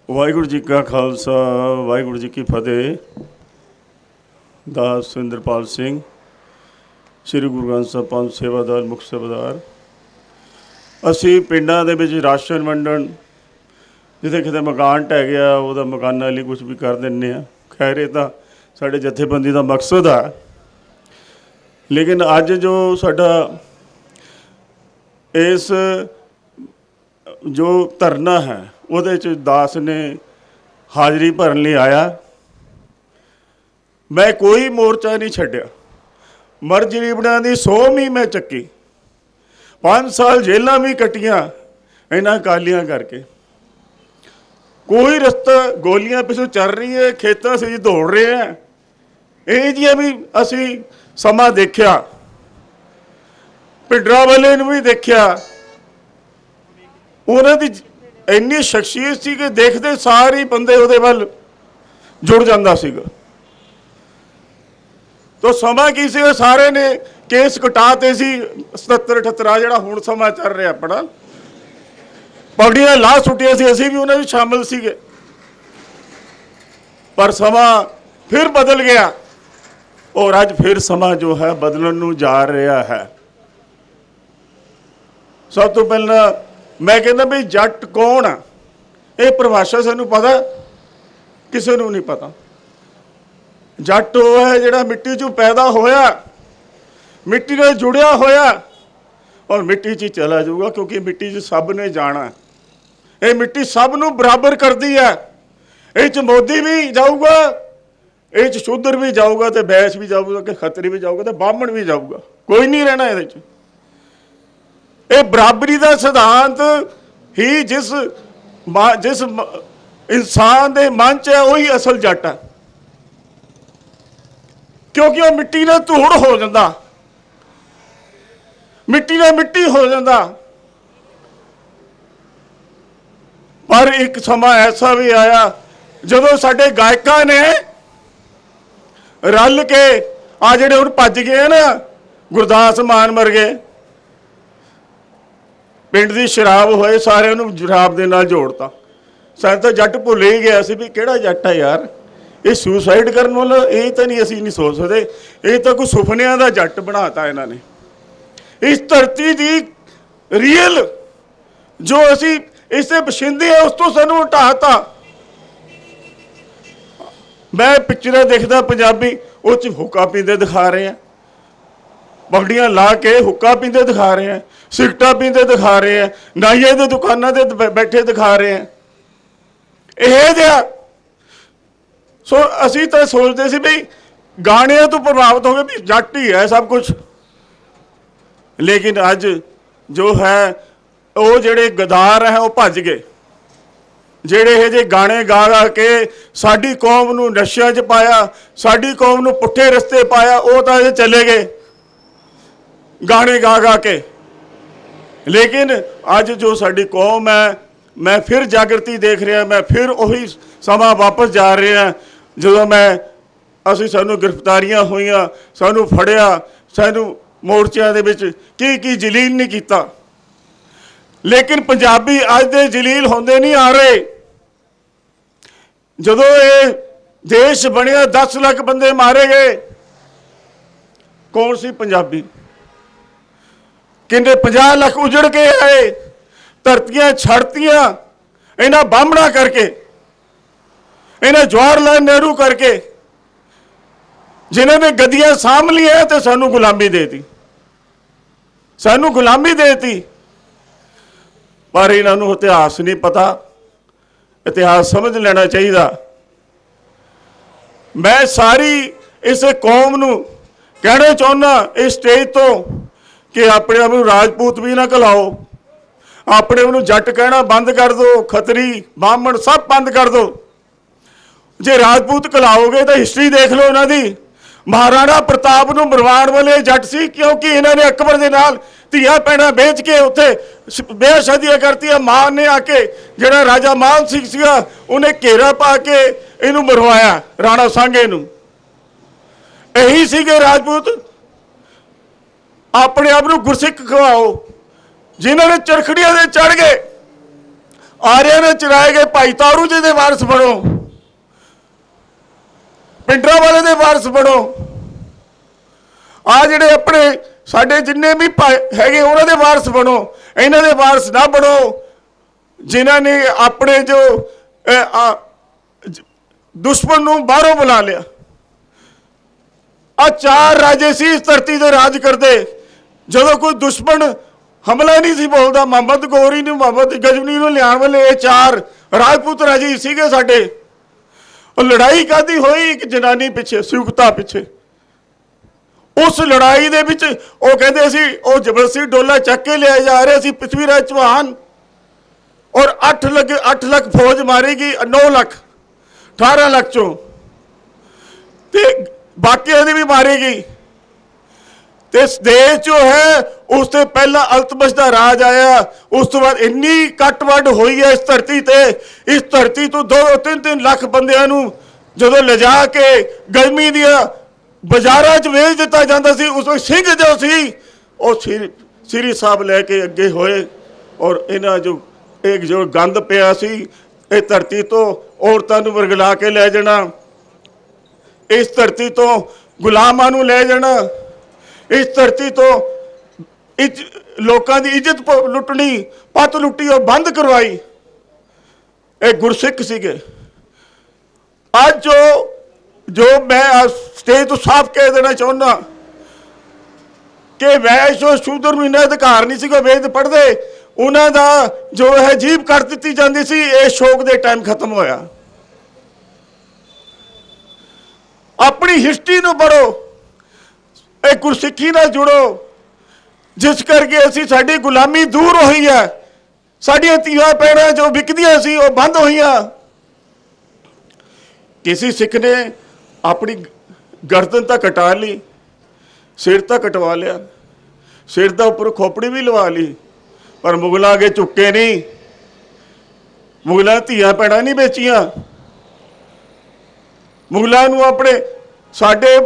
ਵਾਹਿਗੁਰੂ ਜੀ ਕਾ ਖਾਲਸਾ ਵਾਹਿਗੁਰੂ ਜੀ ਕੀ ਫਤਿਹ। ਦਾਸ ਸੁਰਿੰਦਰਪਾਲ ਸਿੰਘ, ਸ਼੍ਰੀ ਗੁਰੂ ਗ੍ਰੰਥ ਸਾਹਿਬ ਪੰਥ ਸੇਵਾਦਾਰ, ਮੁੱਖ ਸੇਵਾਦਾਰ। ਅਸੀਂ ਪਿੰਡਾਂ ਦੇ ਵਿੱਚ ਰਾਸ਼ਨ ਵੰਡਣ, ਜਿੱਥੇ ਕਿਤੇ ਮਕਾਨ ਢਹਿ ਗਿਆ ਉਹਦਾ ਮਕਾਨਾਂ ਲਈ ਕੁਛ ਵੀ ਕਰ ਦਿੰਦੇ ਹਾਂ। ਖੈਰ ਇਹ ਤਾਂ ਸਾਡੇ ਜਥੇਬੰਦੀ ਦਾ ਮਕਸਦ ਆ। ਲੇਕਿਨ ਅੱਜ ਜੋ ਸਾਡਾ ਇਸ ਜੋ ਧਰਨਾ ਹੈ ਉਹਦੇ 'ਚ ਦਾਸ ਨੇ ਹਾਜ਼ਰੀ ਭਰਨ ਲਈ ਆਇਆ। ਮੈਂ ਕੋਈ ਮੋਰਚਾ ਨਹੀਂ ਛੱਡਿਆ। ਮਰਜ਼ ਰੀਬੜਾਂ ਦੀ 100 ਵੀ ਮੈਂ ਚੱਕੀ, 5 ਸਾਲ ਜੇਲਾਂ ਵੀ ਕੱਟੀਆਂ ਇਹਨਾਂ ਅਕਾਲੀਆਂ ਕਰਕੇ। ਕੋਈ ਰਸਤਾ ਗੋਲੀਆਂ ਪਿੱਛੋਂ ਚੱਲ ਰਹੀ ਹੈ, ਖੇਤਾਂ 'ਚ ਦੌੜ ਰਹੇ ਹੈ। ਇਹ ਜਿਹੀਆਂ ਵੀ ਅਸੀਂ ਸਮਾਂ ਦੇਖਿਆ। ਭਿੰਡਰਾਂ ਵਾਲੇ ਨੂੰ ਵੀ ਦੇਖਿਆ। ਉਹਨਾਂ ਦੀ ਇੰਨੀ ਸ਼ਖਸੀਅਤ ਸੀ ਕਿ ਦੇਖਦੇ ਸਾਰੇ ਬੰਦੇ ਉਹਦੇ ਵੱਲ ਜੁੜ ਜਾਂਦਾ ਸੀਗਾ। ਤੋ ਸਮਾਂ ਕੀ ਸੀਗਾ, ਸਾਰੇ ਨੇ ਕੇਸ ਕਟਾਤੇ ਸੀ 77 78 ਜਿਹੜਾ ਹੁਣ ਸਮਾਂ ਚੱਲ ਰਿਹਾ ਆਪਣਾ। ਪਗੜੀਆਂ ਲਾ ਸੁੱਟੀਆਂ ਸੀ, ਅਸੀਂ ਵੀ ਉਹਨਾਂ ਵਿੱਚ ਸ਼ਾਮਿਲ ਸੀਗੇ। ਪਰ ਸਮਾਂ ਫਿਰ ਬਦਲ ਗਿਆ ਔਰ ਅੱਜ ਫਿਰ ਸਮਾਂ ਜੋ ਹੈ ਬਦਲਣ ਨੂੰ ਜਾ ਰਿਹਾ ਹੈ। ਸਭ ਤੋਂ ਪਹਿਲਾਂ ਮੈਂ ਕਹਿੰਦਾ ਵੀ ਜੱਟ ਕੌਣ ਆ, ਇਹ ਪਰਿਭਾਸ਼ਾ ਸਾਨੂੰ ਪਤਾ? ਕਿਸੇ ਨੂੰ ਨਹੀਂ ਪਤਾ। ਜੱਟ ਉਹ ਹੈ ਜਿਹੜਾ ਮਿੱਟੀ 'ਚੋਂ ਪੈਦਾ ਹੋਇਆ, ਮਿੱਟੀ ਨਾਲ ਜੁੜਿਆ ਹੋਇਆ ਔਰ ਮਿੱਟੀ 'ਚ ਹੀ ਚਲਾ ਜਾਊਗਾ, ਕਿਉਂਕਿ ਮਿੱਟੀ 'ਚ ਸਭ ਨੇ ਜਾਣਾ। ਇਹ ਮਿੱਟੀ ਸਭ ਨੂੰ ਬਰਾਬਰ ਕਰਦੀ ਹੈ। ਇਹ 'ਚ ਮੋਦੀ ਵੀ ਜਾਊਗਾ, ਇਹ 'ਚ ਸ਼ੂਦਰ ਵੀ ਜਾਊਗਾ, ਤੇ ਬੈਸ ਵੀ ਜਾਊਗਾ, ਕਿ ਖੱਤਰੀ ਵੀ ਜਾਊਗਾ, ਤੇ ਬਾਹਮਣ ਵੀ ਜਾਊਗਾ। ਕੋਈ ਨਹੀਂ ਰਹਿਣਾ ਇਹਦੇ 'ਚ। ਇਹ ਬਰਾਬਰੀ ਦਾ ਸਿਧਾਂਤ ਹੀ ਜਿਸ ਇਨਸਾਨ ਦੇ ਮਨ 'ਚ ਹੈ ਉਹੀ ਅਸਲ ਜੱਟ ਹੈ, ਕਿਉਂਕਿ ਉਹ ਮਿੱਟੀ ਨਾਲ ਧੂੜ ਹੋ ਜਾਂਦਾ, ਮਿੱਟੀ ਨਾਲ ਮਿੱਟੀ ਹੋ ਜਾਂਦਾ। ਪਰ ਇੱਕ ਸਮਾਂ ਐਸਾ ਵੀ ਆਇਆ ਜਦੋਂ ਸਾਡੇ ਗਾਇਕਾਂ ਨੇ ਰਲ ਕੇ ਆ ਜਿਹੜੇ ਹੁਣ ਭੱਜ ਗਏ ਨਾ, ਗੁਰਦਾਸ ਮਾਨ ਮਰ ਗਏ, ਪਿੰਡ ਦੀ ਸ਼ਰਾਬ ਹੋਏ ਸਾਰਿਆਂ ਨੂੰ ਸ਼ਰਾਬ ਦੇ ਨਾਲ ਜੋੜਤਾ। ਸਾਨੂੰ ਤਾਂ ਜੱਟ ਭੁੱਲ ਹੀ ਗਿਆ ਸੀ ਵੀ ਕਿਹੜਾ ਜੱਟ ਹੈ ਯਾਰ। ਇਹ ਸੁਸਾਈਡ ਕਰਨ ਵਾਲਾ ਇਹ ਤਾਂ ਨਹੀਂ, ਅਸੀਂ ਨਹੀਂ ਸੋਚ ਸਕਦੇ। ਇਹ ਤਾਂ ਕੋਈ ਸੁਪਨਿਆਂ ਦਾ ਜੱਟ ਬਣਾਤਾ ਇਹਨਾਂ ਨੇ। ਇਸ ਧਰਤੀ ਦੀ ਰੀਅਲ ਜੋ ਅਸੀਂ ਇਸੇ ਬਸ਼ਿੰਦੇ ਆ ਉਸ ਤੋਂ ਸਾਨੂੰ ਹਟਾਤਾ। ਮੈਂ ਪਿਕਚਰਾਂ ਦੇਖਦਾ ਪੰਜਾਬੀ, ਉਹ 'ਚ ਹੁੱਕਾ ਪੀਂਦੇ ਦਿਖਾ ਰਹੇ ਆ, ਪਗੜੀਆਂ ਲਾ ਕੇ ਹੁੱਕਾ ਪੀਂਦੇ ਦਿਖਾ ਰਹੇ ਆ, ਸਿਗਰਟਾਂ ਪੀਂਦੇ ਦਿਖਾ ਰਹੇ ਆ, ਨਾਈਏ ਦੇ ਦੁਕਾਨਾਂ ਤੇ ਬੈਠੇ ਦਿਖਾ ਰਹੇ ਆ। ਇਹ ਜਿਹਾ ਸੋ ਅਸੀਂ ਤਾਂ ਸੋਚਦੇ ਸੀ ਵੀ ਗਾਣਿਆਂ ਤੋਂ ਪ੍ਰਭਾਵਿਤ ਹੋ ਗਏ ਵੀ ਜੱਟ ਹੀ ਹੈ ਸਭ ਕੁਛ। ਲੇਕਿਨ ਅੱਜ ਜੋ ਹੈ ਉਹ ਜਿਹੜੇ ਗਦਾਰ ਹੈ ਉਹ ਭੱਜ ਗਏ, ਜਿਹੜੇ ਇਹ ਜਿਹੇ ਗਾਣੇ ਗਾ ਗਾ ਕੇ ਸਾਡੀ ਕੌਮ ਨੂੰ ਨਸ਼ਿਆਂ 'ਚ ਪਾਇਆ, ਸਾਡੀ ਕੌਮ ਨੂੰ ਪੁੱਠੇ ਰਸਤੇ ਪਾਇਆ। ਉਹ ਤਾਂ ਇਹ ਚਲੇ ਗਏ ਗਾਣੇ ਗਾ ਗਾ ਕੇ। ਲੇਕਿਨ ਅੱਜ ਜੋ ਸਾਡੀ ਕੌਮ ਹੈ, ਮੈਂ ਫਿਰ ਜਾਗਰਤੀ ਦੇਖ ਰਿਹਾ। ਮੈਂ ਫਿਰ ਉਹੀ ਸਮਾਂ ਵਾਪਸ ਜਾ ਰਿਹਾ ਜਦੋਂ ਅਸੀਂ ਸਾਨੂੰ ਗ੍ਰਿਫਤਾਰੀਆਂ ਹੋਈਆਂ, ਸਾਨੂੰ ਫੜਿਆ, ਸਾਨੂੰ ਮੋਰਚਿਆਂ ਦੇ ਵਿੱਚ ਕੀ ਜਲੀਲ ਨਹੀਂ ਕੀਤਾ। ਲੇਕਿਨ ਪੰਜਾਬੀ ਅੱਜ ਦੇ ਜਲੀਲ ਹੁੰਦੇ ਨਹੀਂ ਆ ਰਹੇ। ਜਦੋਂ ਇਹ ਦੇਸ਼ ਬਣਿਆ 10 ਲੱਖ ਬੰਦੇ ਮਾਰੇ ਗਏ, ਕੌਣ ਸੀ ਪੰਜਾਬੀ? ਕਿੰਨੇ 50 ਲੱਖ ਉਜੜ ਕੇ ਆਏ, ਧਰਤੀਆਂ ਛੱਡਤੀਆਂ ਇਹਨਾਂ ਬਾਹਮਣਾ ਕਰਕੇ, ਇਹਨਾਂ ਜਵਾਹਰ ਲਾਲ ਨਹਿਰੂ ਕਰਕੇ, ਜਿਨ੍ਹਾਂ ਨੇ ਗੱਦੀਆਂ ਸਾਂਭ ਲਈਆਂ ਤੇ ਸਾਨੂੰ ਗੁਲਾਮੀ ਦੇਤੀ, ਸਾਨੂੰ ਗੁਲਾਮੀ ਦੇਤੀ। ਪਰ ਇਹਨਾਂ ਨੂੰ ਇਤਿਹਾਸ ਨਹੀਂ ਪਤਾ। ਇਤਿਹਾਸ ਸਮਝ ਲੈਣਾ ਚਾਹੀਦਾ। ਮੈਂ ਸਾਰੀ ਇਸ ਕੌਮ ਨੂੰ ਕਹਿਣਾ ਚਾਹੁੰਦਾ ਇਸ ਸਟੇਜ ਤੋਂ ਕਿ ਆਪਣੇ ਆਪ ਨੂੰ ਰਾਜਪੂਤ ਵੀ ਨਾ ਕਹਾਓ, ਆਪਣੇ ਆਪ ਨੂੰ ਜੱਟ ਕਹਿਣਾ ਬੰਦ ਕਰ ਦਿਓ, ਖੱਤਰੀ ਬਾਹਮਣ ਸਭ ਬੰਦ ਕਰ ਦਿਓ। ਜੇ ਰਾਜਪੂਤ ਕਹਾਓਗੇ ਤਾਂ ਹਿਸਟਰੀ ਦੇਖ ਲਓ ਉਹਨਾਂ ਦੀ। ਮਹਾਰਾਣਾ ਪ੍ਰਤਾਪ ਨੂੰ ਮਰਵਾਉਣ ਵਾਲੇ ਜੱਟ ਸੀ, ਕਿਉਂਕਿ ਇਹਨਾਂ ਨੇ ਅਕਬਰ ਦੇ ਨਾਲ ਧੀਆਂ ਭੈਣਾਂ ਵੇਚ ਕੇ ਉੱਥੇ ਵਿਆਹ ਸ਼ਾਦੀਆਂ ਕਰਤੀਆਂ। ਮਾਨ ਨੇ ਆ ਕੇ, ਜਿਹੜਾ ਰਾਜਾ ਮਾਨ ਸਿੰਘ ਸੀਗਾ, ਉਹਨੇ ਘੇਰਾ ਪਾ ਕੇ ਇਹਨੂੰ ਮਰਵਾਇਆ, ਰਾਣਾ ਸਾਂਘੇ ਨੂੰ। ਇਹੀ ਸੀਗੇ ਰਾਜਪੂਤ। ਆਪਣੇ ਆਪ ਨੂੰ ਗੁਰਸਿੱਖ ਖਵਾਓ, ਜਿਨ੍ਹਾਂ ਨੇ ਚਰਖੜੀਆਂ ਦੇ ਚੜ ਗਏ। ਆਰਿਆਂ ਨੇ ਚਰਾਏ ਗਏ ਭਾਈ ਤਾਰੂ ਜੀ ਦੇ ਵਾਰਸ ਬਣੋ, ਪਿੰਡਰਾਂ ਵਾਲੇ ਦੇ ਵਾਰਸ ਬਣੋ। ਆ ਜਿਹੜੇ ਆਪਣੇ ਸਾਡੇ ਜਿੰਨੇ ਵੀ ਹੈਗੇ ਉਹਨਾਂ ਦੇ ਵਾਰਸ ਬਣੋ, ਇਹਨਾਂ ਦੇ ਵਾਰਸ ਨਾ ਬਣੋ ਜਿਨ੍ਹਾਂ ਨੇ ਆਪਣੇ ਜੋ ਦੁਸ਼ਮਣ ਨੂੰ ਬਾਹਰੋਂ ਬੁਲਾ ਲਿਆ। ਆ 4 ਰਾਜੇ ਸੀ ਇਸ ਧਰਤੀ ਤੇ ਰਾਜ ਕਰਦੇ। ਜਦੋਂ ਕੋਈ ਦੁਸ਼ਮਣ ਹਮਲਾ ਨਹੀਂ ਸੀ ਬੋਲਦਾ, ਮੁਹੰਮਦ ਗੌਰੀ ਨੂੰ, ਮੁਹੰਮਦ ਗਜਨੀ ਨੂੰ ਲਿਆਉਣ ਵਾਲੇ ਇਹ 4 ਰਾਜਪੂਤ ਰਾਜੇ ਸੀਗੇ ਸਾਡੇ। ਉਹ ਲੜਾਈ ਕਾਹਦੀ ਹੋਈ? ਇੱਕ ਜਨਾਨੀ ਪਿੱਛੇ, ਸੰਯੁਕਤਾ ਪਿੱਛੇ। ਉਸ ਲੜਾਈ ਦੇ ਵਿੱਚ ਉਹ ਕਹਿੰਦੇ ਸੀ ਉਹ ਜ਼ਬਰਦਸਤੀ ਡੋਲਾ ਚੱਕ ਕੇ ਲਿਆ ਜਾ ਰਹੇ ਸੀ ਪ੍ਰਿਥਵੀ ਰਾਜ ਚੌਹਾਨ, ਔਰ 8 ਲੱਖ ਫੌਜ ਮਾਰੇਗੀ, 9 ਲੱਖ 18 ਲੱਖ ਚੋਂ, ਤੇ ਬਾਕੀਆਂ ਦੀ ਵੀ ਮਾਰੇਗੀ। ਤੇ ਇਸ ਦੇਸ਼ ਜੋ ਹੈ ਉਸ ਤੇ ਪਹਿਲਾਂ ਅਲਤਮਸ਼ ਦਾ ਰਾਜ ਆਇਆ। ਉਸ ਤੋਂ ਬਾਅਦ ਇੰਨੀ ਕੱਟ ਵੱਢ ਹੋਈ ਹੈ ਇਸ ਧਰਤੀ ਤੇ। ਇਸ ਧਰਤੀ ਤੋਂ 2-3 ਲੱਖ ਬੰਦਿਆਂ ਨੂੰ ਜਦੋਂ ਲਿਜਾ ਕੇ ਗਰਮੀ ਦੀਆਂ ਬਾਜ਼ਾਰਾਂ 'ਚ ਵੇਚ ਦਿੱਤਾ ਜਾਂਦਾ ਸੀ, ਉਸ ਵਿੱਚ ਸਿੰਘ ਜੋ ਸੀ ਉਹ ਸ੍ਰੀ ਸਾਹਿਬ ਲੈ ਕੇ ਅੱਗੇ ਹੋਏ। ਔਰ ਇਹਨਾਂ ਜੋ ਗੰਦ ਪਿਆ ਸੀ ਇਹ ਧਰਤੀ ਤੋਂ ਔਰਤਾਂ ਨੂੰ ਵਰਗਲਾ ਕੇ ਲੈ ਜਾਣਾ, ਇਸ ਧਰਤੀ ਤੋਂ ਗੁਲਾਮਾਂ ਨੂੰ ਲੈ ਜਾਣਾ, ਇਸ ਧਰਤੀ ਤੋਂ ਲੋਕਾਂ ਦੀ ਇੱਜ਼ਤ ਲੁੱਟਣੀ, ਪੱਤ ਲੁੱਟੀ ਉਹ ਬੰਦ ਕਰਵਾਈ। ਇਹ ਗੁਰਸਿੱਖ ਸੀਗੇ। ਅੱਜ ਜੋ ਮੈਂ ਸਟੇਜ ਤੋਂ ਸਾਫ਼ ਕਹਿ ਦੇਣਾ ਚਾਹੁੰਦਾ ਕਿ ਵੈਸ਼ ਔਰ ਸ਼ੂਦਰ ਨੂੰ ਇਹਨਾਂ ਅਧਿਕਾਰ ਨਹੀਂ ਸੀਗਾ, ਵੇਦ ਪੜ੍ਹਦੇ ਉਹਨਾਂ ਦਾ ਜੋ ਹੈ ਜੀਭ ਕੱਟ ਦਿੱਤੀ ਜਾਂਦੀ ਸੀ। ਇਹ ਸ਼ੌਕ ਦੇ ਟਾਈਮ ਖਤਮ ਹੋਇਆ। ਆਪਣੀ ਹਿਸਟਰੀ ਨੂੰ ਪੜ੍ਹੋ, ਇਹ ਗੁਰਸਿੱਖੀ ਨਾਲ ਜੁੜੋ, ਜਿਸ ਕਰਕੇ ਅਸੀਂ ਸਾਡੀ ਗੁਲਾਮੀ ਦੂਰ ਹੋਈ ਹੈ। ਸਾਡੀਆਂ ਧੀਆਂ ਭੈਣਾਂ ਜੋ ਵਿਕਦੀਆਂ ਸੀ ਉਹ ਬੰਦ ਹੋਈਆਂ। ਕਿਸੇ ਸਿੱਖ ਨੇ ਆਪਣੀ ਗਰਦਨ ਤਾਂ ਕਟਾ ਲਈ, ਸਿਰ ਤਾਂ ਕਟਵਾ ਲਿਆ, ਸਿਰ ਦਾ ਉੱਪਰ ਖੋਪੜੀ ਵੀ ਲਵਾ ਲਈ, ਪਰ ਮੁਗਲਾਂ ਅੱਗੇ ਝੁੱਕੇ ਨਹੀਂ। ਮੁਗਲਾਂ ਧੀਆਂ ਭੈਣਾਂ ਨਹੀਂ ਵੇਚੀਆਂ। ਮੁਗਲਾਂ ਨੂੰ ਆਪਣੇ ਸਾਡੇ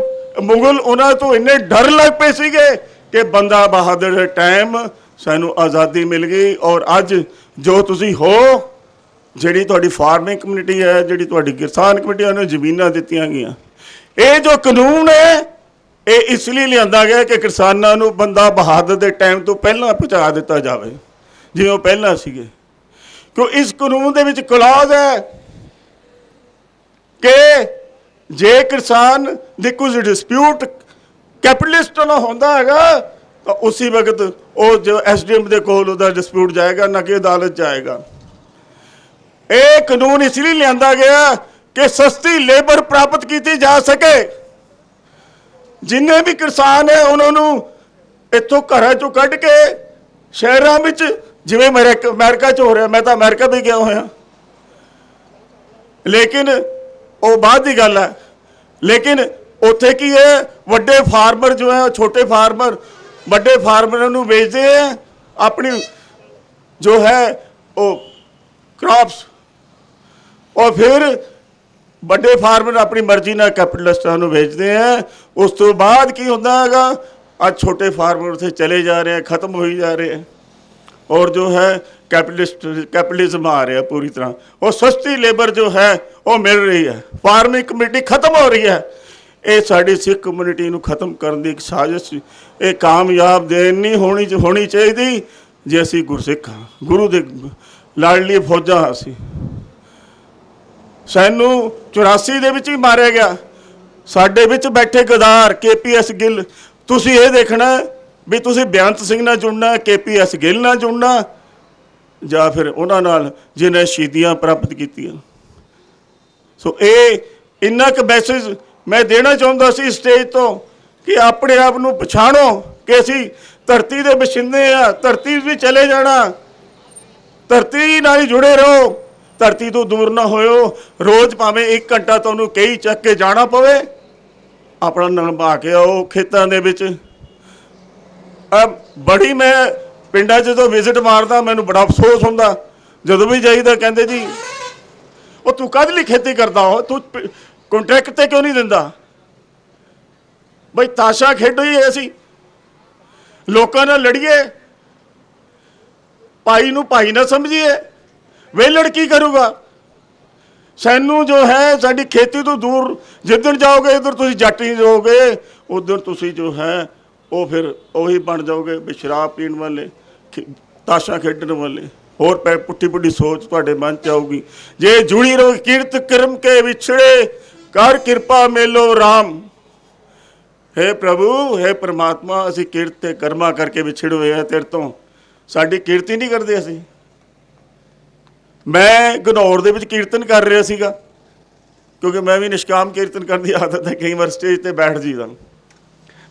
ਮੁਗਲ ਉਹਨਾਂ ਤੋਂ ਇੰਨੇ ਡਰ ਲੱਗ ਪਏ ਸੀਗੇ ਕਿ ਬੰਦਾ ਬਹਾਦਰ ਦੇ ਟਾਈਮ ਸਾਨੂੰ ਆਜ਼ਾਦੀ ਮਿਲ ਗਈ। ਔਰ ਅੱਜ ਜੋ ਤੁਸੀਂ ਹੋ, ਜਿਹੜੀ ਤੁਹਾਡੀ ਫਾਰਮਿੰਗ ਕਮਿਊਨਿਟੀ ਹੈ, ਜਿਹੜੀ ਤੁਹਾਡੀ ਕਿਸਾਨ ਕਮਿਊਨਿਟੀ, ਉਹਨੂੰ ਜ਼ਮੀਨਾਂ ਦਿੱਤੀਆਂ ਗਈਆਂ। ਇਹ ਜੋ ਕਾਨੂੰਨ ਹੈ ਇਹ ਇਸ ਲਈ ਲਿਆਂਦਾ ਗਿਆ ਕਿ ਕਿਸਾਨਾਂ ਨੂੰ ਬੰਦਾ ਬਹਾਦਰ ਦੇ ਟਾਈਮ ਤੋਂ ਪਹਿਲਾਂ ਪਹੁੰਚਾ ਦਿੱਤਾ ਜਾਵੇ ਜਿਵੇਂ ਉਹ ਪਹਿਲਾਂ ਸੀਗੇ। ਕਿਉਂ ਇਸ ਕਾਨੂੰਨ ਦੇ ਵਿੱਚ ਕਲੌਜ਼ ਹੈ ਕਿ ਜੇ ਕਿਸਾਨ ਦੀ ਕੁਝ ਡਿਸਪਿਊਟ ਕੈਪੀਟਲਿਸਟ ਨਾਲ ਹੁੰਦਾ ਹੈਗਾ ਤਾਂ ਉਸੇ ਵਕਤ ਉਹ ਜੋ SDM ਦੇ ਕੋਲ ਉਹਦਾ ਡਿਸਪਿਊਟ ਜਾਏਗਾ, ਨਾ ਕਿ ਅਦਾਲਤ ਜਾਏਗਾ। ਇਹ ਕਾਨੂੰਨ ਇਸ ਲਈ ਲਿਆਂਦਾ ਗਿਆ ਕਿ ਸਸਤੀ ਲੇਬਰ ਪ੍ਰਾਪਤ ਕੀਤੀ ਜਾ ਸਕੇ। ਜਿੰਨੇ ਵੀ ਕਿਸਾਨ ਹੈ ਉਹਨਾਂ ਨੂੰ ਇੱਥੋਂ ਘਰਾਂ ਚੋਂ ਕੱਢ ਕੇ ਸ਼ਹਿਰਾਂ ਵਿੱਚ, ਜਿਵੇਂ ਅਮਰੀਕਾ 'ਚ ਹੋ ਰਿਹਾ, ਮੈਂ ਤਾਂ ਅਮਰੀਕਾ ਵੀ ਗਿਆ ਹੋਇਆ, ਲੇਕਿਨ ਉਹ ਬਾਅਦ ਦੀ ਗੱਲ ਹੈ। ਲੇਕਿਨ ਉੱਥੇ ਕੀ ਹੈ, ਵੱਡੇ ਫਾਰਮਰ ਜੋ ਹੈ, ਛੋਟੇ ਫਾਰਮਰ ਵੱਡੇ ਫਾਰਮਰਾਂ ਨੂੰ ਵੇਚਦੇ ਹੈ ਆਪਣੀ ਜੋ ਹੈ ਉਹ ਕ੍ਰੌਪਸ, और फिर ਵੱਡੇ ਫਾਰਮਰ ਆਪਣੀ ਮਰਜ਼ੀ ਨਾਲ ਕੈਪੀਟਲਿਸਟਾਂ ਨੂੰ ਵੇਚਦੇ ਹੈ। ਉਸ ਤੋਂ ਬਾਅਦ ਕੀ ਹੁੰਦਾ ਹੈਗਾ, ਅੱਜ ਛੋਟੇ ਫਾਰਮਰ ਉੱਥੇ ਚਲੇ ਜਾ ਰਹੇ हैं, ਖਤਮ ਹੋਈ ਜਾ ਰਹੇ हैं। और जो है कैपिटलिज्म आ रहा है पूरी तरह, और सस्ती लेबर जो है वो मिल रही है, फार्मिंग कम्यूनिटी खत्म हो रही है। ये साड़ी सिख कम्यूनिटी ਨੂੰ ਖਤਮ ਕਰਨ ਦੀ ਇੱਕ ਸਾਜ਼ਿਸ਼, ਇਹ ਕਾਮਯਾਬ ਦੇਣ ਨਹੀਂ ਹੋਣੀ ਚਾਹੀਦੀ ਜੇ ਅਸੀਂ ਗੁਰਸਿੱਖ ਹਾਂ, ਗੁਰੂ ਦੇ ਲਾਡਲੀ ਫੌਜਾਂ ਹਾਂ। ਅਸੀਂ ਸਾਨੂੰ 84 ਦੇ ਵਿੱਚ ਵੀ ਮਾਰਿਆ ਗਿਆ। ਸਾਡੇ ਵਿੱਚ ਬੈਠੇ ਗਦਾਰ KPS ਗਿੱਲ, ਤੁਸੀਂ ਇਹ ਦੇਖਣਾ ਵੀ ਤੁਸੀਂ ਬੇਅੰਤ ਸਿੰਘ ਨਾਲ ਜੁੜਨਾ, KPS ਗਿੱਲ ਨਾਲ ਜੁੜਨਾ, ਜਾਂ ਫਿਰ ਉਹਨਾਂ ਨਾਲ ਜਿਹਨੇ ਸ਼ਹੀਦੀਆਂ ਪ੍ਰਾਪਤ ਕੀਤੀਆਂ। ਸੋ ਇਹ ਇੰਨਾ ਕੁ ਮੈਸੇਜ ਮੈਂ ਦੇਣਾ ਚਾਹੁੰਦਾ ਸੀ ਸਟੇਜ ਤੋਂ ਕਿ ਆਪਣੇ ਆਪ ਨੂੰ ਪਛਾਣੋ ਕਿ ਅਸੀਂ ਧਰਤੀ ਦੇ ਵਸਿੰਦੇ ਹਾਂ, ਧਰਤੀ ਵੀ ਚਲੇ ਜਾਣਾ, ਧਰਤੀ ਨਾਲ ਹੀ ਜੁੜੇ ਰਹੋ, ਧਰਤੀ ਤੋਂ ਦੂਰ ਨਾ ਹੋਇਓ। ਰੋਜ਼ ਭਾਵੇਂ 1 ਘੰਟਾ ਤੁਹਾਨੂੰ ਕਈ ਚੱਕ ਕੇ ਜਾਣਾ ਪਵੇ, ਆਪਣਾ ਨਲਵਾ ਕੇ ਆਓ ਖੇਤਾਂ ਦੇ ਵਿੱਚ। ਬੜੀ ਮੈਂ ਪਿੰਡਾਂ 'ਚ ਜਦੋਂ ਵਿਜ਼ਿਟ ਮਾਰਦਾ ਮੈਨੂੰ ਬੜਾ ਅਫਸੋਸ ਹੁੰਦਾ, ਜਦੋਂ ਵੀ ਜਾਈਦਾ ਕਹਿੰਦੇ ਜੀ ਉਹ ਤੂੰ ਕਾਹਦੇ ਲਈ ਖੇਤੀ ਕਰਦਾ ਹੋ, ਤੂੰ ਕੰਟਰੈਕਟ 'ਤੇ ਕਿਉਂ ਨਹੀਂ ਦਿੰਦਾ? ਬਈ ਤਾਸ਼ਾ ਖੇਡੀਏ, ਅਸੀਂ ਲੋਕਾਂ ਨਾਲ ਲੜੀਏ, ਭਾਈ ਨੂੰ ਭਾਈ ਨਾ ਸਮਝੀਏ, ਵੇਲੜ ਕੀ ਕਰੂਗਾ? ਸਾਨੂੰ ਜੋ ਹੈ ਸਾਡੀ ਖੇਤੀ ਤੋਂ ਦੂਰ, ਜਿੱਦਣ ਜਾਓਗੇ ਇੱਧਰ ਤੁਸੀਂ ਜੱਟ ਹੀ ਜਾਓਗੇ, ਉੱਧਰ ਤੁਸੀਂ ਜੋ ਹੈ ਉਹ ਫਿਰ ਉਹੀ ਬਣ ਜਾਓਗੇ ਵੀ ਸ਼ਰਾਬ ਪੀਣ ਵਾਲੇ, ਤਾਸ਼ਾਂ ਖੇਡਣ ਵਾਲੇ, ਹੋਰ ਪੁੱਠੀ ਪੁੱਠੀ ਸੋਚ ਤੁਹਾਡੇ ਮਨ 'ਚ ਆਊਗੀ। ਜੇ ਜੁੜੀ ਰਹੋ ਕੀਰਤ ਕਰਮ ਕੇ ਵਿਛੜੇ, ਕਰ ਕਿਰਪਾ ਮੇਲੋ ਰਾਮ। हे ਪ੍ਰਭੂ, हे परमात्मा, ਅਸੀਂ ਕੀਰਤ ਤੇ ਕਰਮਾ ਕਰਕੇ ਵਿਛੜੇ ਹੋਏ ਆ ਤੇਰੇ ਤੋਂ, ਸਾਡੀ ਕੀਰਤੀ ਨਹੀਂ ਕਰਦੇ ਅਸੀਂ। ਮੈਂ ਘਨੌਰ ਦੇ ਵਿੱਚ ਕੀਰਤਨ ਕਰ ਰਿਹਾ ਸੀਗਾ, ਕਿਉਂਕਿ ਮੈਂ ਵੀ ਨਿਸ਼ਕਾਮ ਕੀਰਤਨ ਕਰਨ ਦੀ ਆਦਤ ਹੈ, ਕਈ ਵਾਰ ਸਟੇਜ ਤੇ ਬੈਠ ਜੀਦਾ।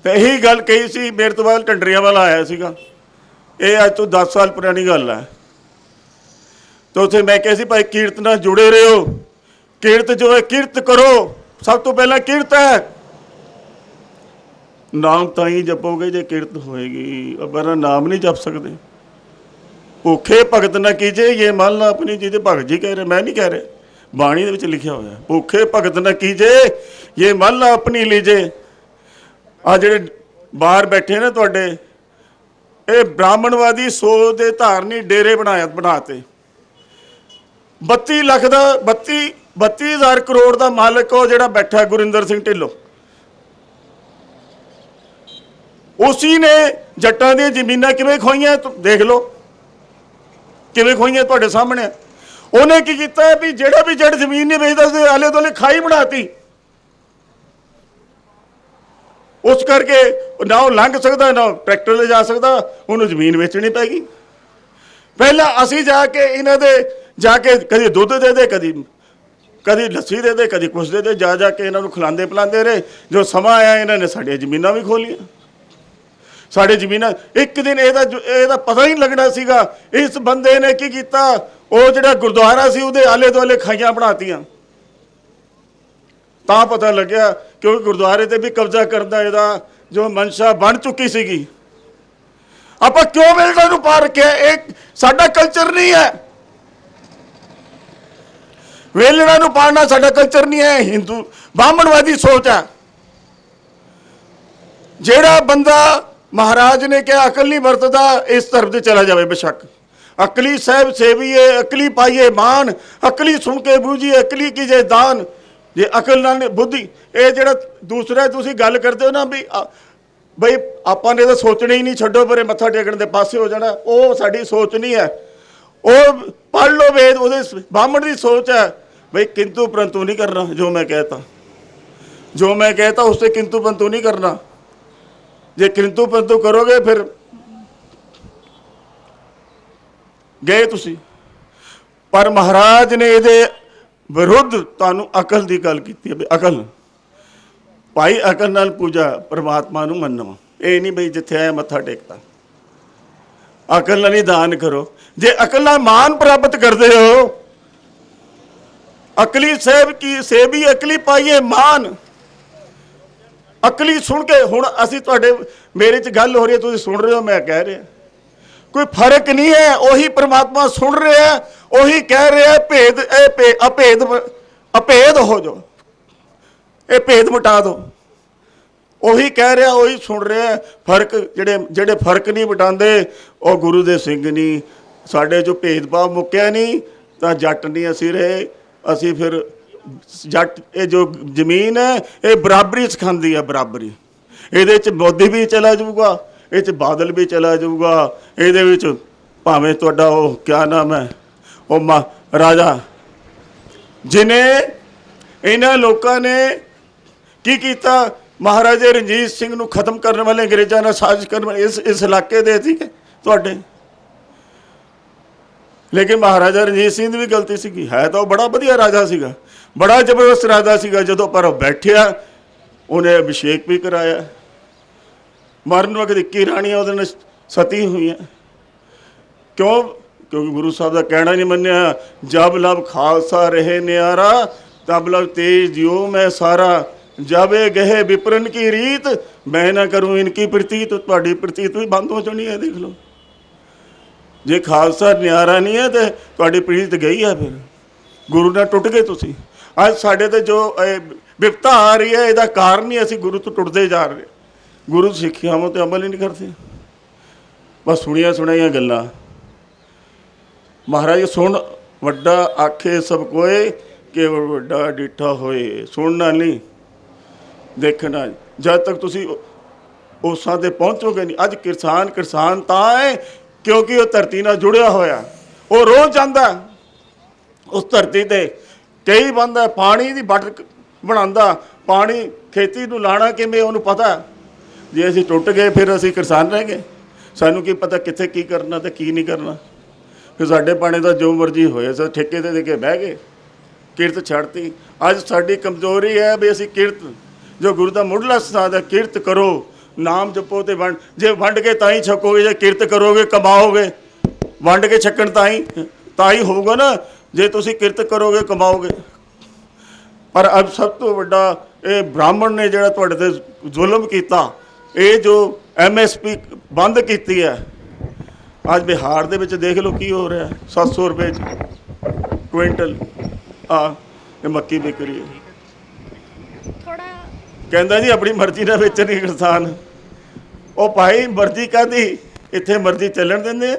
ਤੇ ਇਹੀ ਗੱਲ ਕਹੀ ਸੀ, ਮੇਰੇ ਤੋਂ ਬਾਅਦ ਢੰਡਰੀਆਂ ਵਾਲਾ ਆਇਆ ਸੀਗਾ, ਇਹ ਅੱਜ ਤੋਂ 10 ਸਾਲ ਪੁਰਾਣੀ ਗੱਲ ਹੈ। ਤੇ ਉੱਥੇ ਮੈਂ ਕਿਹਾ ਸੀ ਭਾਈ ਕੀਰਤ ਨਾਲ ਜੁੜੇ ਰਹੋ, ਕੀਰਤ ਜੋ ਹੈ ਕਿਰਤ ਕਰੋ, ਸਭ ਤੋਂ ਪਹਿਲਾਂ ਕਿਰਤ ਹੈ। ਨਾਮ ਤਾਂ ਹੀ ਜਪੋਗੇ ਜੇ ਕਿਰਤ ਹੋਏਗੀ, ਅਬਰਾ ਨਾਮ ਨਹੀਂ ਜਪ ਸਕਦੇ। ਭੁੱਖੇ ਭਗਤ ਨਾ ਕੀਜੇ, ਇਹ ਮੰਨ ਲਾ ਆਪਣੀ, ਜਿਹਦੇ ਭਗਤ ਜੀ ਕਹਿ ਰਹੇ, ਮੈਂ ਨਹੀਂ ਕਹਿ ਰਿਹਾ, ਬਾਣੀ ਦੇ ਵਿੱਚ ਲਿਖਿਆ ਹੋਇਆ, ਭੁੱਖੇ ਭਗਤ ਨਾ ਕੀਜੇ ਇਹ ਮੰਨ ਲਾ ਆਪਣੀ ਲੀਜੇ। ਆ ਜਿਹੜੇ ਬਾਹਰ ਬੈਠੇ ਨੇ ਤੁਹਾਡੇ, ਇਹ ਬ੍ਰਾਹਮਣਵਾਦੀ ਸੋਚ ਦੇ ਧਾਰਨੀ ਡੇਰੇ ਬਣਾਤੇ। 32 ਲੱਖ ਦਾ 32,000 ਕਰੋੜ ਦਾ ਮਾਲਕ ਉਹ ਜਿਹੜਾ ਬੈਠਾ ਗੁਰਿੰਦਰ ਸਿੰਘ ਢਿੱਲੋਂ, ਉਸੀ ਨੇ ਜੱਟਾਂ ਦੀਆਂ ਜ਼ਮੀਨਾਂ ਕਿਵੇਂ ਖੋਈਆਂ ਦੇਖ ਲਓ, ਕਿਵੇਂ ਖੋਈਆਂ ਤੁਹਾਡੇ ਸਾਹਮਣੇ। ਉਹਨੇ ਕੀ ਕੀਤਾ ਵੀ ਜਿਹੜਾ ਵੀ ਜੱਟ ਜ਼ਮੀਨ ਨਹੀਂ ਵੇਚਦਾ ਸੀ, ਆਲੇ ਦੁਆਲੇ ਖਾਈ ਬਣਾਤੀ। ਉਸ ਕਰਕੇ ਨਾ ਉਹ ਲੰਘ ਸਕਦਾ, ਨਾ ਟਰੈਕਟਰ ਲੈ ਜਾ ਸਕਦਾ, ਉਹਨੂੰ ਜ਼ਮੀਨ ਵੇਚਣੀ ਪੈ ਗਈ। ਪਹਿਲਾਂ ਅਸੀਂ ਜਾ ਕੇ ਇਹਨਾਂ ਦੇ ਕਦੀ ਦੁੱਧ ਦੇ ਦੇ, ਕਦੀ ਲੱਸੀ ਦੇ ਦੇ, ਕਦੀ ਕੁਛ ਦੇ ਦੇ, ਜਾ ਕੇ ਇਹਨਾਂ ਨੂੰ ਖਿਲਾਉਂਦੇ ਪਿਲਾਉਂਦੇ ਰਹੇ। ਜੋ ਸਮਾਂ ਆਇਆ ਇਹਨਾਂ ਨੇ ਸਾਡੀਆਂ ਜ਼ਮੀਨਾਂ ਵੀ ਖੋਲੀਆਂ। ਸਾਡੇ ਜ਼ਮੀਨਾਂ ਇੱਕ ਦਿਨ ਇਹਦਾ ਪਤਾ ਹੀ ਨਹੀਂ ਲੱਗਣਾ ਸੀਗਾ। ਇਸ ਬੰਦੇ ਨੇ ਕੀ ਕੀਤਾ, ਉਹ ਜਿਹੜਾ ਗੁਰਦੁਆਰਾ ਸੀ ਉਹਦੇ ਆਲੇ ਦੁਆਲੇ ਖਾਈਆਂ ਬਣਾਤੀਆਂ। ਤਾਂ ਪਤਾ ਲੱਗਿਆ ਕਿਉਂਕਿ ਗੁਰਦੁਆਰੇ ਤੇ ਵੀ ਕਬਜ਼ਾ ਕਰਨ ਦਾ ਇਹਦਾ ਜੋ ਮਨਸ਼ਾ ਬਣ ਚੁੱਕੀ ਸੀਗੀ। ਆਪਾਂ ਕਿਉਂ ਵੇਲਣਾ ਨੂੰ ਪਾ ਰੱਖਿਆ? ਇਹ ਸਾਡਾ ਕਲਚਰ ਨਹੀਂ ਹੈ, ਵੇਲਣਾ ਨੂੰ ਪਾੜਨਾ ਸਾਡਾ ਕਲਚਰ ਨਹੀਂ ਹੈ। ਹਿੰਦੂ ਬ੍ਰਾਹਮਣਵਾਦੀ ਸੋਚ ਹੈ। ਜਿਹੜਾ ਬੰਦਾ ਮਹਾਰਾਜ ਨੇ ਕਿਹਾ ਅਕਲ ਨਹੀਂ ਵਰਤਦਾ, ਇਸ ਧਰਮ ਤੇ ਚਲਾ ਜਾਵੇ ਬੇਸ਼ੱਕ। ਅਕਲੀ ਸਾਹਿਬ ਸੇਵੀਏ, ਅਕਲੀ ਪਾਈਏ ਮਾਨ, ਅਕਲੀ ਸੁਣ ਕੇ ਬੂਝੀਏ, ਅਕਲੀ ਕੀਜੇ ਦਾਨ। ਜੇ ਅਕਲ ਨਾਲ ਬੁੱਧੀ, ਇਹ ਜਿਹੜਾ ਦੂਸਰਾ ਤੁਸੀਂ ਗੱਲ ਕਰਦੇ ਹੋ ਨਾ ਵੀ ਬਈ ਆਪਾਂ ਨੇ ਤਾਂ ਸੋਚਣਾ ਹੀ ਨਹੀਂ, ਛੱਡੋ ਪਰੇ, ਮੱਥਾ ਟੇਕਣ ਦੇ ਪਾਸੇ ਹੋ ਜਾਣਾ, ਉਹ ਸਾਡੀ ਸੋਚ ਨਹੀਂ ਹੈ। ਉਹ ਪੜ੍ਹ ਲਓ ਵੇਦ, ਉਹਦੇ ਬ੍ਰਾਹਮਣ ਦੀ ਸੋਚ ਹੈ ਬਈ ਕਿੰਤੂ ਪਰੰਤੂ ਨਹੀਂ ਕਰਨਾ। ਜੋ ਮੈਂ ਕਹਿਤਾ ਉਸ ਤੇ ਕਿੰਤੂ ਪਰੰਤੂ ਨਹੀਂ ਕਰਨਾ। ਜੇ ਕਿੰਤੂ ਪਰੰਤੂ ਕਰੋਗੇ ਫਿਰ ਗਏ ਤੁਸੀਂ। ਪਰ ਮਹਾਰਾਜ ਨੇ ਇਹਦੇ ਵਿਰੁੱਧ ਤੁਹਾਨੂੰ ਅਕਲ ਦੀ ਗੱਲ ਕੀਤੀ ਹੈ ਵੀ ਅਕਲ ਭਾਈ, ਅਕਲ ਨਾਲ ਪੂਜਾ ਪਰਮਾਤਮਾ ਨੂੰ ਮੰਨੋ। ਇਹ ਨਹੀਂ ਬਈ ਜਿੱਥੇ ਆਇਆ ਮੱਥਾ ਟੇਕਤਾ। ਅਕਲ ਨਾਲ ਹੀ ਦਾਨ ਕਰੋ। ਜੇ ਅਕਲ ਨਾਲ ਮਾਨ ਪ੍ਰਾਪਤ ਕਰਦੇ ਹੋ, ਅਕਲੀ ਸਾਹਿਬ ਕੀ ਸੇਵੀ ਅਕਲੀ ਪਾਈਏ ਮਾਨ। ਅਕਲੀ ਸੁਣ ਕੇ, ਹੁਣ ਅਸੀਂ ਤੁਹਾਡੇ ਮੇਰੇ 'ਚ ਗੱਲ ਹੋ ਰਹੀ ਹੈ, ਤੁਸੀਂ ਸੁਣ ਰਹੇ ਹੋ, ਮੈਂ ਕਹਿ ਰਿਹਾ, ਕੋਈ ਫਰਕ ਨਹੀਂ ਹੈ। ਉਹੀ ਪ੍ਰਮਾਤਮਾ ਸੁਣ ਰਿਹਾ, ਉਹੀ ਕਹਿ ਰਿਹਾ ਭੇਦ, ਅਭੇਦ ਹੋ ਜਾਓ, ਇਹ ਭੇਦ ਮਿਟਾ ਦਿਓ। ਉਹੀ ਕਹਿ ਰਿਹਾ, ਉਹੀ ਸੁਣ ਰਿਹਾ। ਫਰਕ ਜਿਹੜੇ ਫਰਕ ਨਹੀਂ ਮਿਟਾਉਂਦੇ ਉਹ ਗੁਰੂ ਦੇ ਸਿੰਘ ਨਹੀਂ। ਸਾਡੇ 'ਚੋਂ ਭੇਦਭਾਵ ਮੁੱਕਿਆ ਨਹੀਂ ਤਾਂ ਜੱਟ ਨਹੀਂ ਅਸੀਂ ਰਹੇ। ਅਸੀਂ ਫਿਰ ਜੱਟ, ਇਹ ਜੋ ਜ਼ਮੀਨ ਹੈ ਇਹ ਬਰਾਬਰੀ ਸਿਖਾਉਂਦੀ ਹੈ, ਬਰਾਬਰੀ। ਇਹਦੇ 'ਚ ਮੋਦੀ ਵੀ ਚਲਾ ਜਾਊਗਾ, ਇਹ 'ਚ ਬਾਦਲ ਵੀ ਚਲਾ ਜਾਊਗਾ, ਇਹਦੇ ਵਿੱਚ ਭਾਵੇਂ ਤੁਹਾਡਾ ਉਹ ਕਿਆ ਨਾਮ ਹੈ, ਉਹ ਰਾਜਾ, ਜਿਹਨੇ ਇਹਨਾਂ ਲੋਕਾਂ ਨੇ ਕੀ ਕੀਤਾ, ਮਹਾਰਾਜਾ ਰਣਜੀਤ ਸਿੰਘ ਨੂੰ ਖਤਮ ਕਰਨ ਵਾਲੇ, ਅੰਗਰੇਜ਼ਾਂ ਨਾਲ ਸਾਜ਼ਿਸ਼ ਕਰਨ ਵਾਲੇ ਇਸ ਇਲਾਕੇ ਦੇ ਸੀਗੇ ਤੁਹਾਡੇ। ਲੇਕਿਨ ਮਹਾਰਾਜਾ ਰਣਜੀਤ ਸਿੰਘ ਦੀ ਵੀ ਗਲਤੀ ਸੀਗੀ। ਹੈ ਤਾਂ ਉਹ ਬੜਾ ਵਧੀਆ ਰਾਜਾ ਸੀਗਾ, ਬੜਾ ਜ਼ਬਰਦਸਤ ਰਾਜਾ ਸੀਗਾ। ਜਦੋਂ ਪਰ ਉਹ ਬੈਠਿਆ, ਉਹਨੇ ਅਭਿਸ਼ੇਕ ਵੀ ਕਰਾਇਆ। ਮਰਨ ਵਕਤ 21 ਰਾਣੀਆਂ ਉਹਦੇ ਨਾਲ ਸਤੀ ਹੋਈਆਂ। ਕਿਉਂ? ਕਿਉਂਕਿ ਗੁਰੂ ਸਾਹਿਬ ਦਾ ਕਹਿਣਾ ਨਹੀਂ ਮੰਨਿਆ, ਜਬ ਲਬ ਖਾਲਸਾ ਰਹੇ ਨਿਆਰਾ, ਤਬ ਲਬ ਤੇਜ ਜਿਉ ਮੈਂ ਸਾਰਾ, ਜਬ ਇਹ ਗਏ ਵਿਪਰਨ ਕੀ ਰੀਤ, ਮੈਂ ਨਾ ਕਰੂੰ ਇਨਕੀ ਪ੍ਰਤੀਤ। ਤੁਹਾਡੀ ਪ੍ਰਤੀਤ ਵੀ ਬੰਦ ਹੋ ਜਾਣੀ ਹੈ, ਦੇਖ ਲਓ। ਜੇ ਖਾਲਸਾ ਨਿਆਰਾ ਨਹੀਂ ਹੈ ਤੇ ਤੁਹਾਡੀ ਪ੍ਰੀਤ ਗਈ ਹੈ, ਫਿਰ ਗੁਰੂ ਨਾਲ ਟੁੱਟ ਗਏ ਤੁਸੀਂ। ਅੱਜ ਸਾਡੇ ਤੇ ਜੋ ਵਿਪਤਾ ਆ ਰਹੀ ਹੈ, ਇਹਦਾ ਕਾਰਨ ਹੀ ਅਸੀਂ ਗੁਰੂ ਤੋਂ ਟੁੱਟਦੇ ਜਾ ਰਹੇ। ਗੁਰੂ ਸਿੱਖਿਆਵਾਂ ਤੇ ਅਮਲ ਹੀ ਨਹੀਂ ਕਰਦੇ, ਬਸ ਸੁਣੀਆਂ ਸੁਣਾਈਆਂ ਗੱਲਾਂ। ਮਹਾਰਾਜ ਵੱਡਾ ਆਖੇ ਸਭ ਕੋਏ ਕੇਵਲ ਵੱਡਾ ਡਿੱਠਾ ਹੋਏ। ਸੁਣਨਾ ਨਹੀਂ, ਦੇਖਣਾ। ਜਦ ਤੱਕ ਤੁਸੀਂ ਉਸਾਂ ਤੇ ਪਹੁੰਚੋਗੇ ਨਹੀਂ। ਅੱਜ ਕਿਸਾਨ ਤਾਂ ਹੈ ਕਿਉਂਕਿ ਉਹ ਧਰਤੀ ਨਾਲ ਜੁੜਿਆ ਹੋਇਆ, ਉਹ ਰੋਜ਼ ਜਾਂਦਾ ਉਸ ਧਰਤੀ ਤੇ। ਕਈ ਬੰਦਾ ਪਾਣੀ ਦੀ ਬਟ ਬਣਾਉਂਦਾ, ਪਾਣੀ ਖੇਤੀ ਨੂੰ ਲਾਣਾ ਕਿਵੇਂ ਉਹਨੂੰ ਪਤਾ। ਜੇ ਅਸੀਂ ਟੁੱਟ ਗਏ ਫਿਰ ਅਸੀਂ ਕਿਸਾਨ ਰਹਿ ਗਏ, ਸਾਨੂੰ ਕੀ ਪਤਾ ਕਿੱਥੇ ਕੀ ਕਰਨਾ ਤੇ ਕੀ ਨਹੀਂ ਕਰਨਾ। ਫਿਰ ਸਾਡੇ ਪਾਣੀ ਦਾ ਜੋ ਮਰਜ਼ੀ ਹੋਇਆ ਸਰ ਠੇਕੇ ਤੇ ਦੇ ਕੇ ਬਹਿ ਗਏ, ਕਿਰਤ ਛੱਡਤੀ। ਅੱਜ ਸਾਡੀ ਕਮਜ਼ੋਰੀ ਹੈ ਵੀ ਅਸੀਂ ਕਿਰਤ, ਜੋ ਗੁਰੂ ਦਾ ਮੁੱਢਲਾ ਸਿਧਾਂਤ ਹੈ, ਕਿਰਤ ਕਰੋ, ਨਾਮ ਜਪੋ ਤੇ ਵੰਡ। ਜੇ ਵੰਡ ਕੇ ਤਾਂ ਹੀ ਛਕੋਗੇ, ਜੇ ਕਿਰਤ ਕਰੋਗੇ ਕਮਾਓਗੇ। ਵੰਡ ਕੇ ਛਕਣ ਤਾਂ ਹੀ ਹੋਊਗਾ ਨਾ, ਜੇ ਤੁਸੀਂ ਕਿਰਤ ਕਰੋਗੇ ਕਮਾਓਗੇ। ਪਰ ਅੱਜ ਸਭ ਤੋਂ ਵੱਡਾ ਇਹ ਬ੍ਰਾਹਮਣ ਨੇ ਜਿਹੜਾ ਤੁਹਾਡੇ ਤੇ ਜ਼ੁਲਮ ਕੀਤਾ, ਇਹ ਜੋ MSP ਬੰਦ ਕੀਤੀ ਹੈ। ਅੱਜ ਬਿਹਾਰ ਦੇ ਵਿੱਚ ਦੇਖ ਲਓ ਕੀ ਹੋ ਰਿਹਾ, 700 ਰੁਪਏ ਕੁਇੰਟਲ ਇਹ ਮੱਕੀ ਵਿਕ ਰਹੀ ਹੈ। ਕਹਿੰਦਾ ਜੀ ਆਪਣੀ ਮਰਜ਼ੀ ਨਾਲ ਵੇਚਣੀ ਕਿਸਾਨ। ਉਹ ਭਾਈ ਮਰਜ਼ੀ ਕਾਹਦੀ, ਇੱਥੇ ਮਰਜ਼ੀ ਚੱਲਣ ਦਿੰਦੇ ਆ।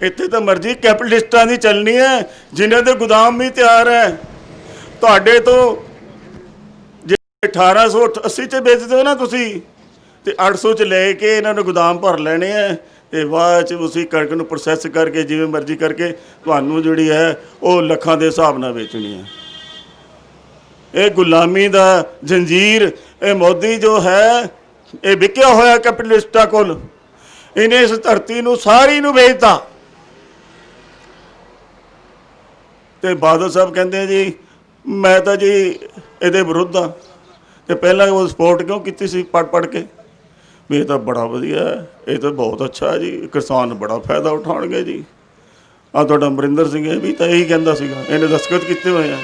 ਇੱਥੇ ਤਾਂ ਮਰਜ਼ੀ ਕੈਪੀਟਲਿਸਟਾਂ ਦੀ ਚੱਲਣੀ ਹੈ, ਜਿਨ੍ਹਾਂ ਦੇ ਗੁਦਾਮ ਵੀ ਤਿਆਰ ਹੈ। ਤੁਹਾਡੇ ਤੋਂ ਜੇ 1880 'ਚ ਵੇਚਦੇ ਹੋ ਨਾ ਤੁਸੀਂ, ਤੇ 800 'ਚ ਲੈ ਕੇ ਇਹਨਾਂ ਨੂੰ ਗੁਦਾਮ ਭਰ ਲੈਣੇ ਹੈ, ਤੇ ਬਾਅਦ 'ਚ ਤੁਸੀਂ ਕਣਕ ਨੂੰ ਪ੍ਰੋਸੈਸ ਕਰਕੇ ਜਿਵੇਂ ਮਰਜ਼ੀ ਕਰਕੇ ਤੁਹਾਨੂੰ ਜਿਹੜੀ ਹੈ ਉਹ ਲੱਖਾਂ ਦੇ ਹਿਸਾਬ ਨਾਲ ਵੇਚਣੀ ਹੈ। ਇਹ ਗੁਲਾਮੀ ਦਾ ਜੰਜੀਰ, ਇਹ ਮੋਦੀ ਜੋ ਹੈ ਇਹ ਵਿਕਿਆ ਹੋਇਆ ਕੈਪੀਟਲਿਸਟਾਂ ਕੋਲ। ਇਹਨੇ ਇਸ ਧਰਤੀ ਨੂੰ ਸਾਰੀ ਨੂੰ ਵੇਚਤਾ। ਤੇ ਬਾਦਲ ਸਾਹਿਬ ਕਹਿੰਦੇ ਜੀ ਮੈਂ ਤਾਂ ਜੀ ਇਹਦੇ ਵਿਰੁੱਧ ਹਾਂ, ਤੇ ਪਹਿਲਾਂ ਉਹ ਸਪੋਰਟ ਕਿਉਂ ਕੀਤੀ ਸੀ ਪੜ੍ਹ ਕੇ ਵੀ ਇਹ ਤਾਂ ਬੜਾ ਵਧੀਆ ਹੈ, ਇਹ ਤਾਂ ਬਹੁਤ ਅੱਛਾ ਹੈ ਜੀ, ਕਿਸਾਨ ਬੜਾ ਫਾਇਦਾ ਉਠਾਉਣਗੇ ਜੀ। ਤੁਹਾਡਾ ਅਮਰਿੰਦਰ ਸਿੰਘ ਇਹ ਵੀ ਤਾਂ ਇਹੀ ਕਹਿੰਦਾ ਸੀਗਾ, ਇਹਨੇ ਦਸਤਖਤ ਕੀਤੇ ਹੋਏ ਆ।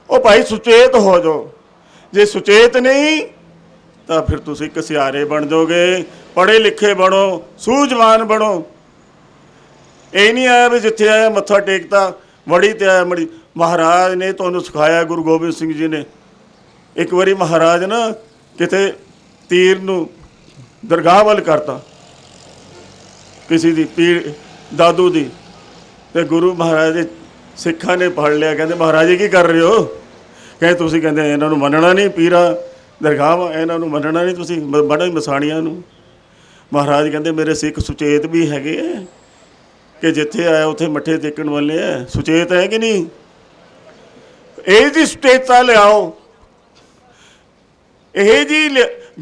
ਉਹ ਭਾਈ ਸੁਚੇਤ ਹੋ ਜਾਓ, ਜੇ ਸੁਚੇਤ ਨਹੀਂ ਤਾਂ ਫਿਰ ਤੁਸੀਂ ਘਸਿਆਰੇ ਬਣ ਜਾਓਗੇ। ਪੜ੍ਹੇ ਲਿਖੇ ਬਣੋ, ਸੂਝਵਾਨ ਬਣੋ। ਇਹ ਨਹੀਂ ਆਇਆ ਵੀ ਜਿੱਥੇ ਆਇਆ ਮੱਥਾ ਟੇਕਤਾ, ਮੜੀ ਤੇ ਆਇਆ ਮੜੀ। ਮਹਾਰਾਜ ਨੇ ਤੁਹਾਨੂੰ ਸਿਖਾਇਆ, ਗੁਰੂ ਗੋਬਿੰਦ ਸਿੰਘ ਜੀ ਨੇ। ਇੱਕ ਵਾਰੀ ਮਹਾਰਾਜ ਨਾ ਕਿਤੇ ਤੀਰ ਨੂੰ ਦਰਗਾਹ ਵੱਲ ਕਰਤਾ, ਕਿਸੇ ਦੀ ਪੀਰ ਦਾਦੂ ਦੀ, ਤੇ ਗੁਰੂ ਮਹਾਰਾਜ ਦੇ ਸਿੱਖਾਂ ਨੇ ਫੜ ਲਿਆ। ਕਹਿੰਦੇ ਮਹਾਰਾਜ ਜੀ ਕੀ ਕਰ ਰਹੇ ਹੋ? ਕਹਿੰਦੇ ਤੁਸੀਂ ਕਹਿੰਦੇ ਇਹਨਾਂ ਨੂੰ ਮੰਨਣਾ ਨਹੀਂ, ਪੀਰਾਂ ਦਰਗਾਹਾਂ ਇਹਨਾਂ ਨੂੰ ਮੰਨਣਾ ਨਹੀਂ ਤੁਸੀਂ, ਬੜਾ ਮਸਾਣੀਆਂ ਨੂੰ। ਮਹਾਰਾਜ ਕਹਿੰਦੇ ਮੇਰੇ ਸਿੱਖ ਸੁਚੇਤ ਵੀ ਹੈਗੇ ਹੈ ਕਿ ਜਿੱਥੇ ਆਇਆ ਉੱਥੇ ਮੱਥੇ ਟੇਕਣ ਵਾਲੇ ਹੈ, ਸੁਚੇਤ ਹੈ ਕਿ ਨਹੀਂ? ਇਹ ਜੀ ਸੁਚੇਤਤਾ ਲਿਆਓ, ਇਹ ਜੀ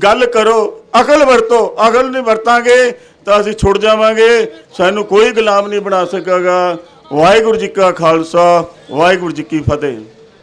ਗੱਲ ਕਰੋ, ਅਕਲ ਵਰਤੋ। ਅਕਲ ਨਹੀਂ ਵਰਤਾਂਗੇ ਤਾਂ ਅਸੀਂ ਛੁੱਟ ਜਾਵਾਂਗੇ, ਸਾਨੂੰ ਕੋਈ ਗੁਲਾਮ ਨਹੀਂ ਬਣਾ ਸਕੇਗਾ। ਵਾਹਿਗੁਰੂ ਜੀ ਕਾ ਖਾਲਸਾ, ਵਾਹਿਗੁਰੂ ਜੀ ਕੀ ਫਤਿਹ।